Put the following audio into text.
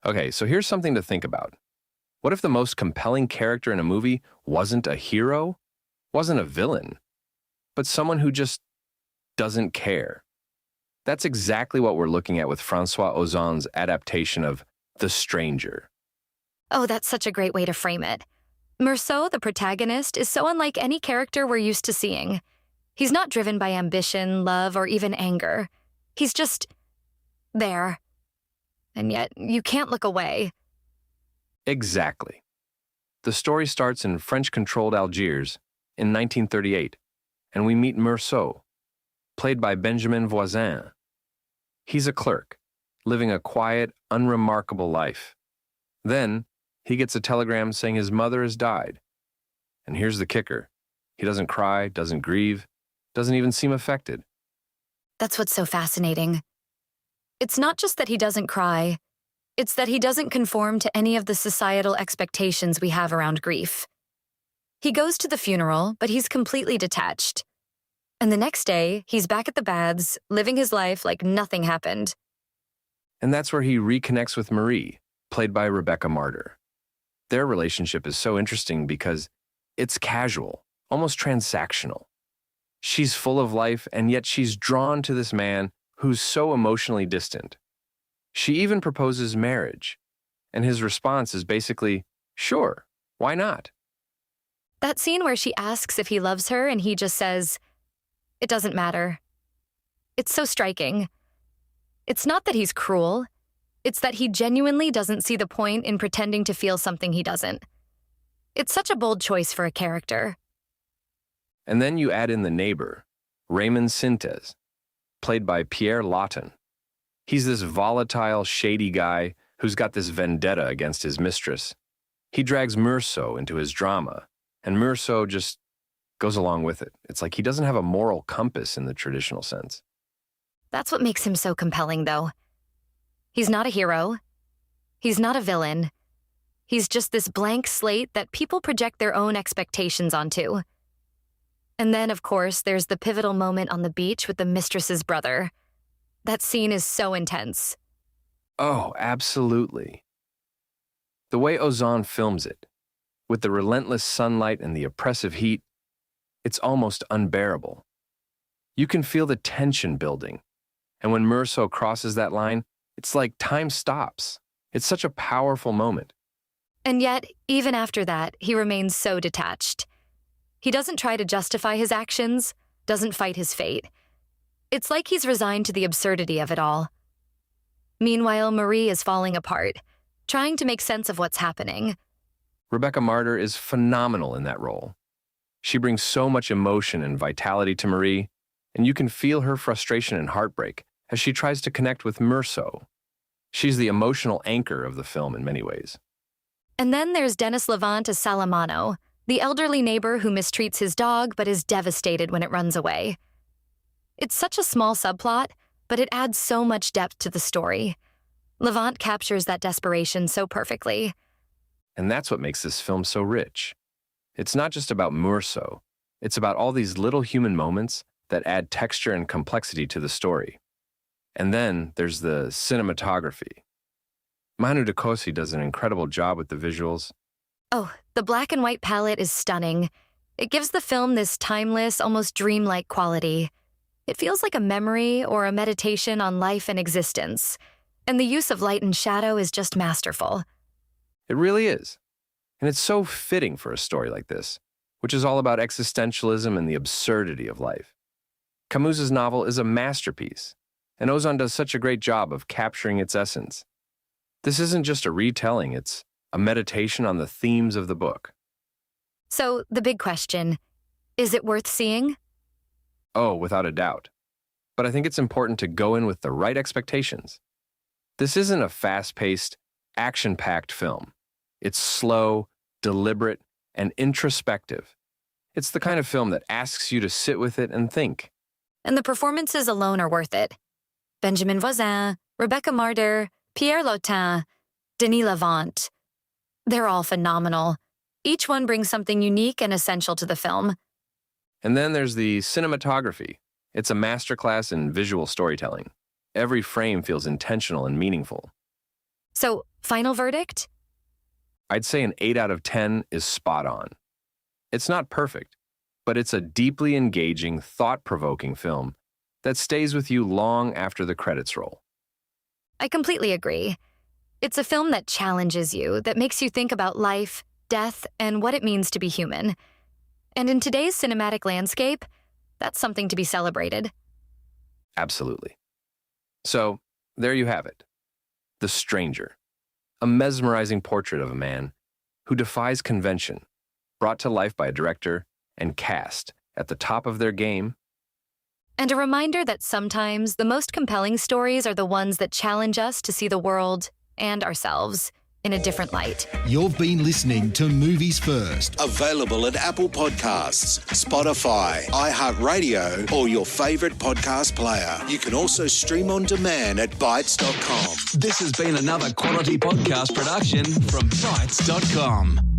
Okay, so here's something to think about. What if the most compelling character in a movie wasn't a hero, wasn't a villain, but someone who just doesn't care? That's exactly what we're looking at with François Ozon's adaptation of The Stranger. Oh, that's such a great way to frame it. Meursault, the protagonist, is so unlike any character we're used to seeing. He's not driven by ambition, love, or even anger. He's just there. And yet, you can't look away. Exactly. The story starts in French-controlled Algiers in 1938, and we meet Meursault, played by Benjamin Voisin. He's a clerk, living a quiet, unremarkable life. Then, he gets a telegram saying his mother has died. And here's the kicker. He doesn't cry, doesn't grieve, doesn't even seem affected. That's what's so fascinating. It's not just that he doesn't cry, it's that he doesn't conform to any of the societal expectations we have around grief. He goes to the funeral, but he's completely detached. And the next day, he's back at the baths, living his life like nothing happened. And that's where he reconnects with Marie, played by Rebecca Marder. Their relationship is so interesting because it's casual, almost transactional. She's full of life, and yet she's drawn to this man who's so emotionally distant. She even proposes marriage, and his response is basically, sure, why not? That scene where she asks if he loves her and he just says, it doesn't matter. It's so striking. It's not that he's cruel. It's that he genuinely doesn't see the point in pretending to feel something he doesn't. It's such a bold choice for a character. And then you add in the neighbor, Raymond Sintes, played by Pierre Lawton. He's this volatile, shady guy who's got this vendetta against his mistress. He drags Meursault into his drama, and Meursault just goes along with it. It's like he doesn't have a moral compass in the traditional sense. That's what makes him so compelling, though. He's not a hero. He's not a villain. He's just this blank slate that people project their own expectations onto. And then, of course, there's the pivotal moment on the beach with the mistress's brother. That scene is so intense. Oh, absolutely. The way Ozon films it, with the relentless sunlight and the oppressive heat, it's almost unbearable. You can feel the tension building, and when Meursault crosses that line, it's like time stops. It's such a powerful moment. And yet, even after that, he remains so detached. He doesn't try to justify his actions, doesn't fight his fate. It's like he's resigned to the absurdity of it all. Meanwhile, Marie is falling apart, trying to make sense of what's happening. Rebecca Marder is phenomenal in that role. She brings so much emotion and vitality to Marie, and you can feel her frustration and heartbreak as she tries to connect with Meursault. She's the emotional anchor of the film in many ways. And then there's Denis Lavant as Salamano, the elderly neighbor who mistreats his dog but is devastated when it runs away. It's such a small subplot, but it adds so much depth to the story. Lavant captures that desperation so perfectly. And that's what makes this film so rich. It's not just about Meursault, it's about all these little human moments that add texture and complexity to the story. And then there's the cinematography. Manu Dacosi does an incredible job with the visuals. Oh, the black and white palette is stunning. It gives the film this timeless, almost dreamlike quality. It feels like a memory or a meditation on life and existence. And the use of light and shadow is just masterful. It really is. And it's so fitting for a story like this, which is all about existentialism and the absurdity of life. Camus's novel is a masterpiece, and Ozon does such a great job of capturing its essence. This isn't just a retelling, it's a meditation on the themes of the book. So, the big question, is it worth seeing? Oh, without a doubt. But I think it's important to go in with the right expectations. This isn't a fast-paced, action-packed film. It's slow, deliberate, and introspective. It's the kind of film that asks you to sit with it and think. And the performances alone are worth it. Benjamin Voisin, Rebecca Marder, Pierre Lawton, Denis Lavant. They're all phenomenal. Each one brings something unique and essential to the film. And then there's the cinematography. It's a masterclass in visual storytelling. Every frame feels intentional and meaningful. So, Final verdict? I'd say an 8 out of 10 is spot on. It's not perfect, but it's a deeply engaging, thought-provoking film that stays with you long after the credits roll. I completely agree. It's a film that challenges you, that makes you think about life, death, and what it means to be human. And in today's cinematic landscape, that's something to be celebrated. Absolutely. So, there you have it. The Stranger, a mesmerizing portrait of a man who defies convention, brought to life by a director and cast at the top of their game. And a reminder that sometimes the most compelling stories are the ones that challenge us to see the world and ourselves in a different light. You've been listening to Movies First. Available at Apple Podcasts, Spotify, iHeartRadio, or your favourite podcast player. You can also stream on demand at Bytes.com. This has been another quality podcast production from Bytes.com.